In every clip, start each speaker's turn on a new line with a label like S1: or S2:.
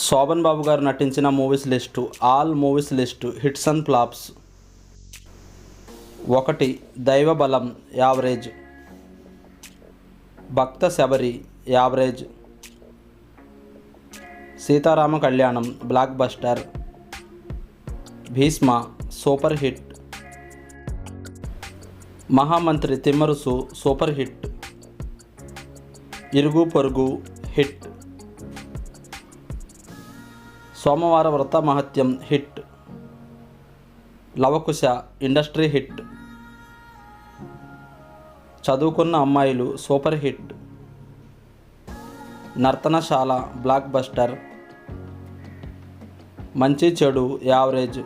S1: శోభన్ బాబు గారు నటించిన movies list. All movies list. Hits and flops. 1. Daivabalam average. Bhakta Sabari average. Seetharama Kalyanam blockbuster. Bhishma super hit. Mahamantri Timmarusu super hit. Irugu Porugu hit. Somavara Vrata Mahatyam hit. Lavakusa industry hit. Chaduvukunna Ammayilu super hit. Narthanasala blockbuster. Manchi Chedu average.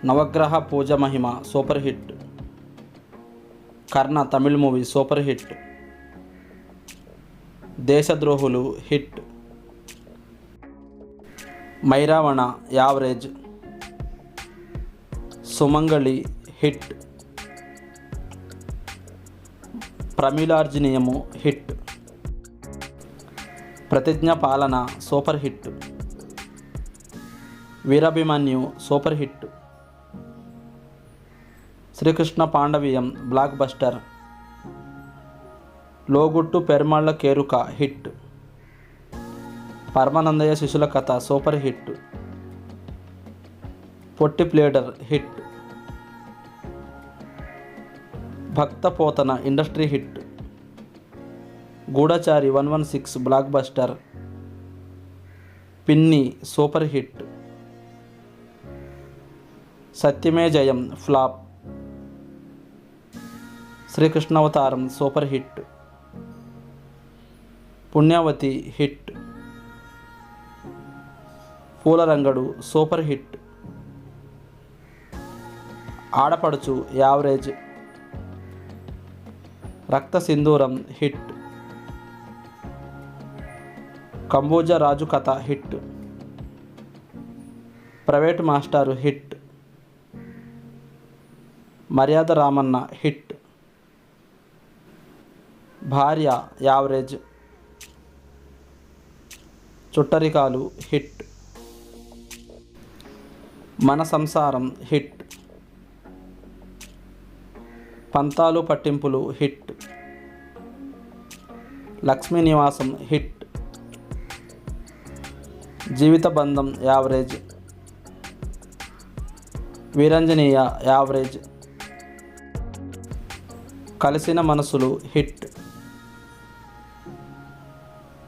S1: Navagraha Pooja Mahima super hit. Karna Tamil movie super hit. Desadrohulu hit. Mairavana average. Sumangali hit. Pramilarjuneeyamu hit. Pratigna Palana super hit. Veerabhimanyu super hit. Srikrishna Pandaviyam blockbuster. Loguttu Perumalla Keruka hit. Paramanandayya Sishyula Katha super hit. Potti Pleader hit. Bhakta Potana industry hit. Gudachari 116 blockbuster. Pinni super hit. Satyame Jayam flop. Srikrishnavataram super hit. Punyavathi hit. Poolarangadu super hit. Adapaduchu average. Raktha Sindhuram hit. Kamboja రాజు కథ hit. Private మాస్టారు hit. మర్యాద Ramanna hit. భార్య average. చుట్టరికాలు hit. మన సంసారం hit. పంతాలు పట్టింపులు hit. Lakshmi నివాసం hit. జీవిత బంధం యావరేజ్. వీరంజనీయ యావరేజ్. కలిసిన మనసులు హిట్.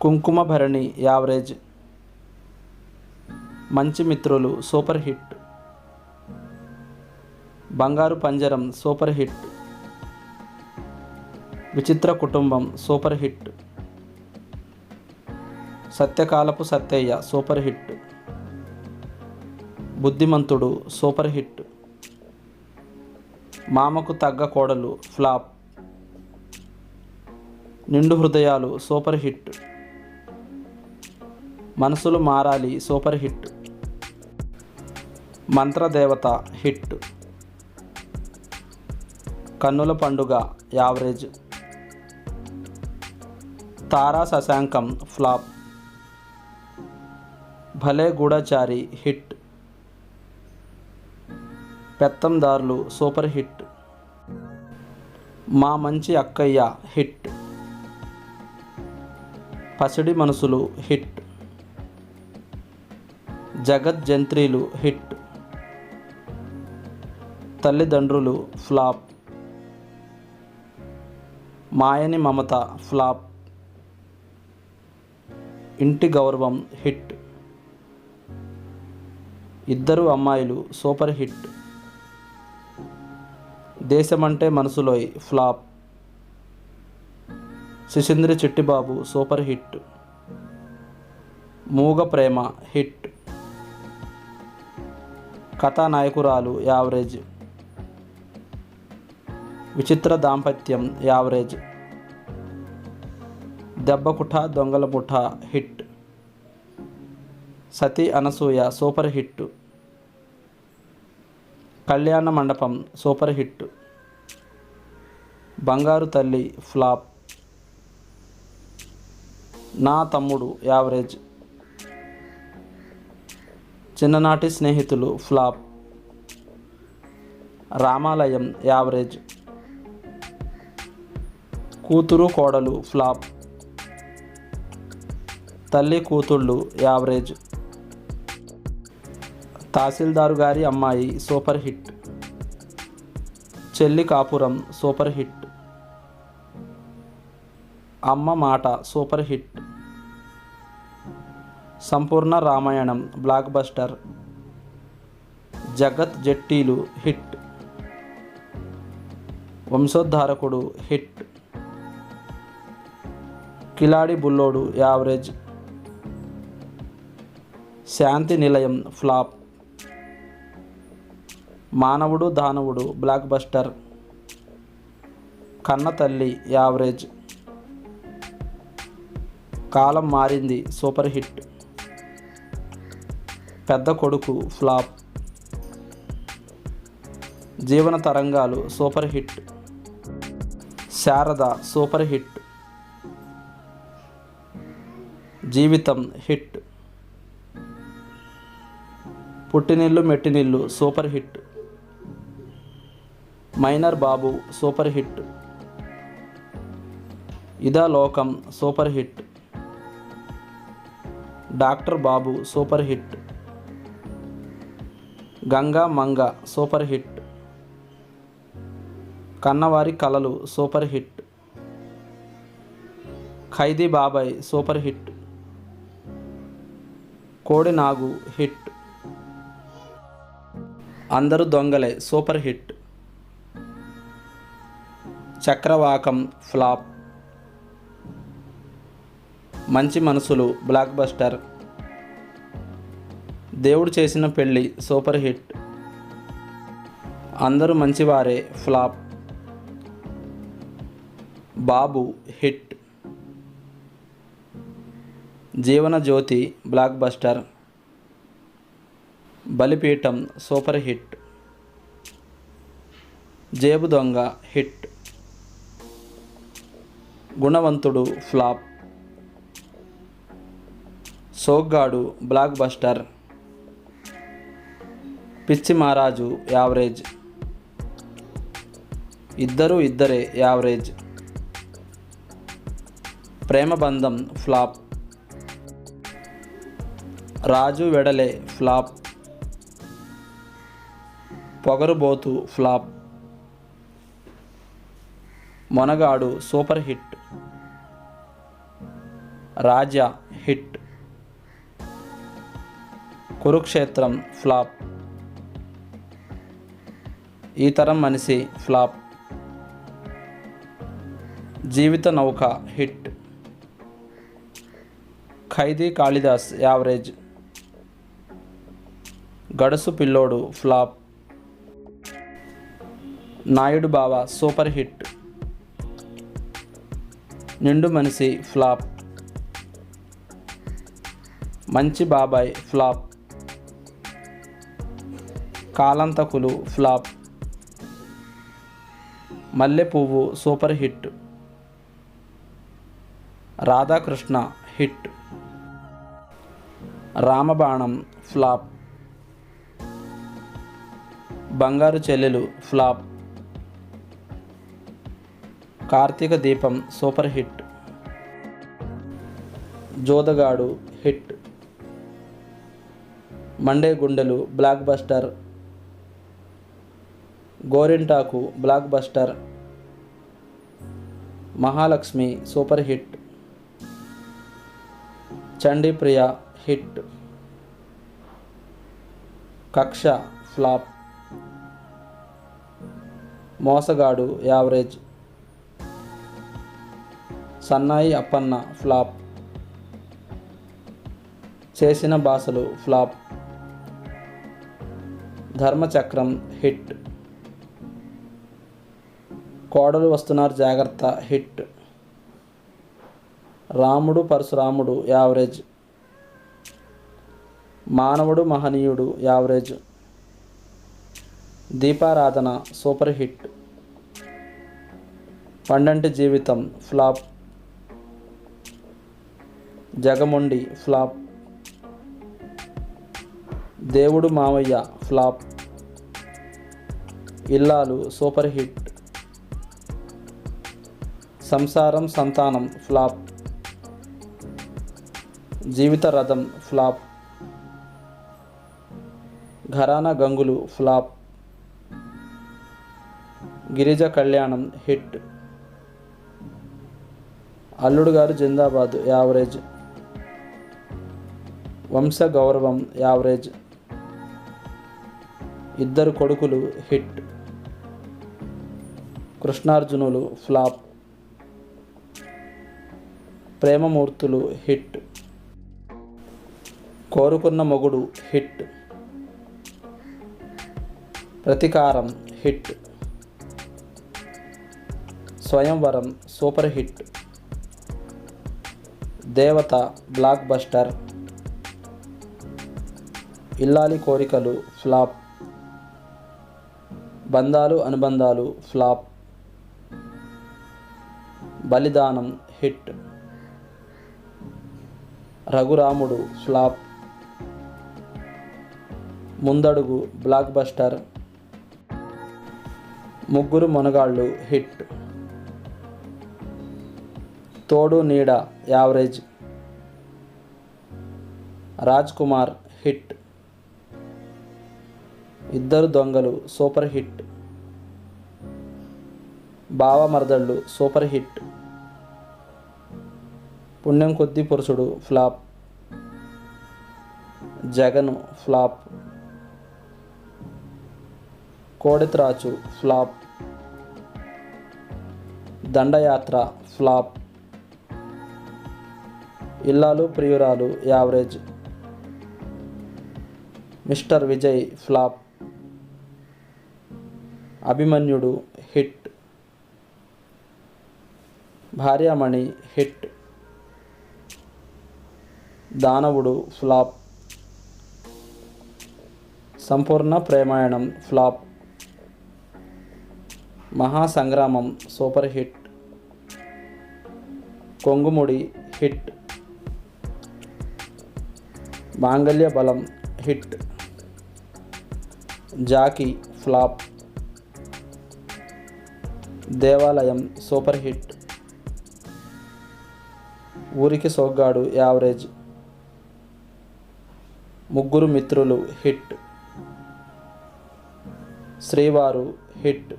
S1: కుంకుమ భరణి యావరేజ్. మంచి మిత్రులు సూపర్ హిట్. బంగారు పంజరం super hit. Vichitra Kutumbam super hit. Sattekalapu Sattayya super hit. Buddhimantudu super hit. Mamaku Tagga కోడలు ఫ్లాప్. నిండు హృదయాలు సూపర్ హిట్. మనసులు మారాలి సూపర్ హిట్. మంత్రదేవత హిట్. కన్నుల పండుగ యావరేజ్. తారా శశాంకం ఫ్లాప్. భలే గూఢచారి హిట్. పెత్తందారులు super hit. మా మంచి అక్కయ్య హిట్. పసిడి మనసులు హిట్. జగజ్జంత్రీలు హిట్. తల్లిదండ్రులు ఫ్లాప్. మాయని మమత ఫ్లాప్. ఇంటి గౌరవం హిట్. ఇద్దరు అమ్మాయిలు super hit. Deshamante Manasuloy flop. Sisindri Chittibabu super hit. Mooga Prema hit. కథానాయకురాలు average. విచిత్ర దాంపత్యం యావరేజ్. దెబ్బకుఠ దొంగల ముఠ హిట్. సతీ అనసూయ సూపర్ హిట్. కళ్యాణ మండపం సూపర్ హిట్. బంగారు తల్లి ఫ్లాప్. నా తమ్ముడు యావరేజ్. చిన్ననాటి స్నేహితులు ఫ్లాప్. రామాలయం యావరేజ్. కూతురు కోడలు ఫ్లాప్. తల్లి కూతుళ్ళు యావరేజ్. తహసీల్దారు గారి అమ్మాయి సూపర్ హిట్. చెల్లి కాపురం సూపర్ హిట్. అమ్మ మాట సూపర్ హిట్. సంపూర్ణ రామాయణం బ్లాక్ బస్టర్. జగత్ జట్టీలు హిట్. వంశోద్ధారకుడు హిట్. కిలాడి బుల్లోడు యావరేజ్. శాంతి నిలయం ఫ్లాప్. మానవుడు దానవుడు బ్లాక్ బస్టర్. కన్న తల్లి యావరేజ్. కాలం మారింది సూపర్ హిట్. పెద్ద కొడుకు flop. Jeevana Tarangalu super hit. Sarada super hit. Jeevitham hit. Puttinillu Mettinillu super hit. Minor Babu super hit. Ida Lokam super hit. Doctor Babu super hit. Ganga Manga super hit. Kannavari Kalalu super hit. ఖైదీ బాబాయ్ super hit. కోడి నాగు హిట్. అందరూ దొంగలే సూపర్ హిట్. చక్రవాకం ఫ్లాప్. మంచి మనసులు బ్లాక్ బస్టర్. దేవుడు చేసిన పెళ్ళి సూపర్ హిట్. అందరూ మంచివారే flop. Babu hit. Jeevana Jyothi blockbuster. Balipeetam super hit. Jebu Donga hit. Gunavantudu flop. Soggadu blockbuster. Pichi Maharaju average. Iddaru Iddare average. Premabandham flop. Raju Vedale flop. Pogarubothu flop. Monagadu super hit. Raja hit. Kurukshetram flop. Ee Taram Manishi flop. Jeevitha Nouka hit. Khaidi Kalidas average. Gadusu Pillodu flop. Naidu బావ super hit. నిండు మనిషి flop. మంచి బాబాయ్ flop. కాలంతకులు flop. Malle Puvvu super hit. Radhakrishna hit. Ramabanam flop. Bangaru Chellelu flop. Karthika Deepam super hit. Jodagadu hit. Mande Gundelu blockbuster. Gorintaku blockbuster. Mahalakshmi super hit. Chandipriya hit. Kaksha flop. Mosagadu average. Sannayi Appanna flop. చేసిన బాసలు flop. ధర్మచక్రం hit. కోడలు వస్తున్నారు జాగ్రత్త hit. రాముడు పరశురాముడు యావరేజ్. మానవుడు మహనీయుడు యావరేజ్. దీపారాధన సూపర్ హిట్. పండంటి జీవితం ఫ్లాప్. జగమొండి ఫ్లాప్. దేవుడు మావయ్య ఫ్లాప్. ఇల్లాలు సూపర్ హిట్. సంసారం సంతానం ఫ్లాప్. జీవిత రథం ఫ్లాప్. ఘరానా గంగులు ఫ్లాప్. గిరిజ కళ్యాణం హిట్. అల్లుడు గారు జిందాబాద్ యావరేజ్. వంశ గౌరవం యావరేజ్. ఇద్దరు కొడుకులు హిట్. కృష్ణార్జునులు ఫ్లాప్. ప్రేమమూర్తులు హిట్. కోరుకున్న మొగుడు హిట్. ప్రతీకారం హిట్. స్వయంవరం సూపర్ హిట్. దేవత బ్లాక్ బస్టర్. ఇల్లాలి కోరికలు ఫ్లాప్. బంధాలు అనుబంధాలు ఫ్లాప్. బలిదానం హిట్. రఘురాముడు ఫ్లాప్. ముందడుగు బ్లాక్ బస్టర్. ముగ్గురు మొనగాళ్ళు హిట్. తోడు నీడ average. Raj Kumar hit. Iddaru Dongalu super hit. Bavamaradallu super hit. Punyam Koddi Purushudu flop. Jaganu flop. Koditrachu flop. Dandayatra flop. Illalu Priyuralu average. Mister Vijay flop. Abhimanyudu hit. Bharyamani hit. Danavudu flop. Sampoorna Premayanam flop. Mahasangramam super hit. Kongumudi hit. Mangalya Balam hit. Jockey flop. Devalayam super hit. Ooriki Soggadu average. Mugguru Mitrulu hit. Srivaru hit.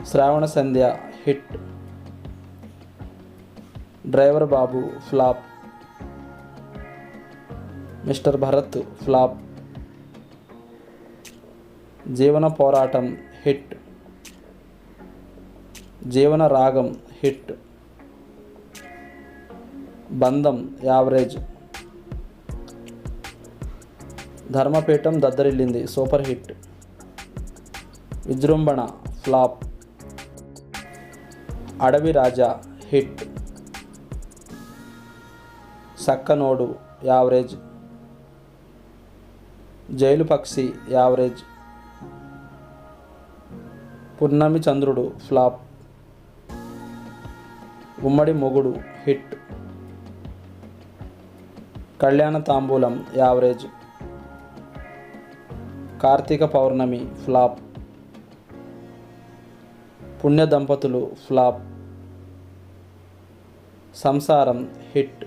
S1: Sravana Sandhya hit. Driver Babu flop. Mister Bharath flop. Jeevana Poratam hit. Jeevana Ragam hit. బంధం average. Dharmapeetam Daddarillindi super hit. Vijrumbhana flop. Adavi Raja hit. Sakkanodu average. Jailu Pakshi average. Punnami Chandrudu flop. ఉమ్మడి మొగుడు hit. కళ్యాణ తాంబూలం average. Karthika పౌర్ణమి flop. పుణ్య దంపతులు flop. సంసారం hit.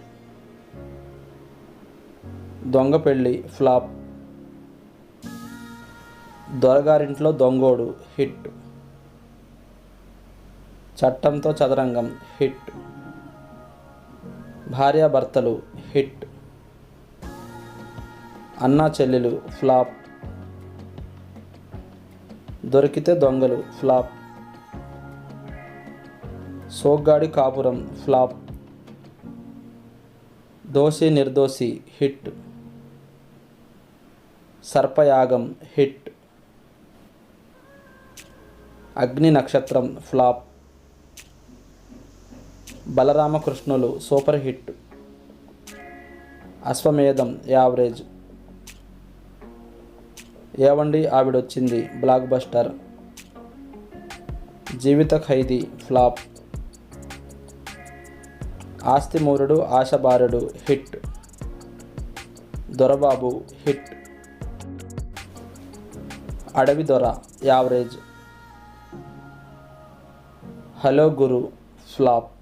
S1: దొంగ పెళ్ళి ఫ్లాప్. దొరగారింట్లో దొంగోడు హిట్. చట్టంతో చదరంగం హిట్. భార్యాభర్తలు హిట్. అన్నా చెల్లెలు ఫ్లాప్. దొరికితే దొంగలు ఫ్లాప్. సోగ్గాడి కాపురం ఫ్లాప్. దోషి నిర్దోషి hit. సర్పయాగం hit. Agni Nakshatram flop. Balaramakrishnulu super hit. Ashwamedham average. Evandi Avidochindi blockbuster. Jeevitha Khaidi flop. Asthimurudu Ashabharudu hit. Dorababu hit. Adavi Dora average. Hello గురు ఫ్లాప్.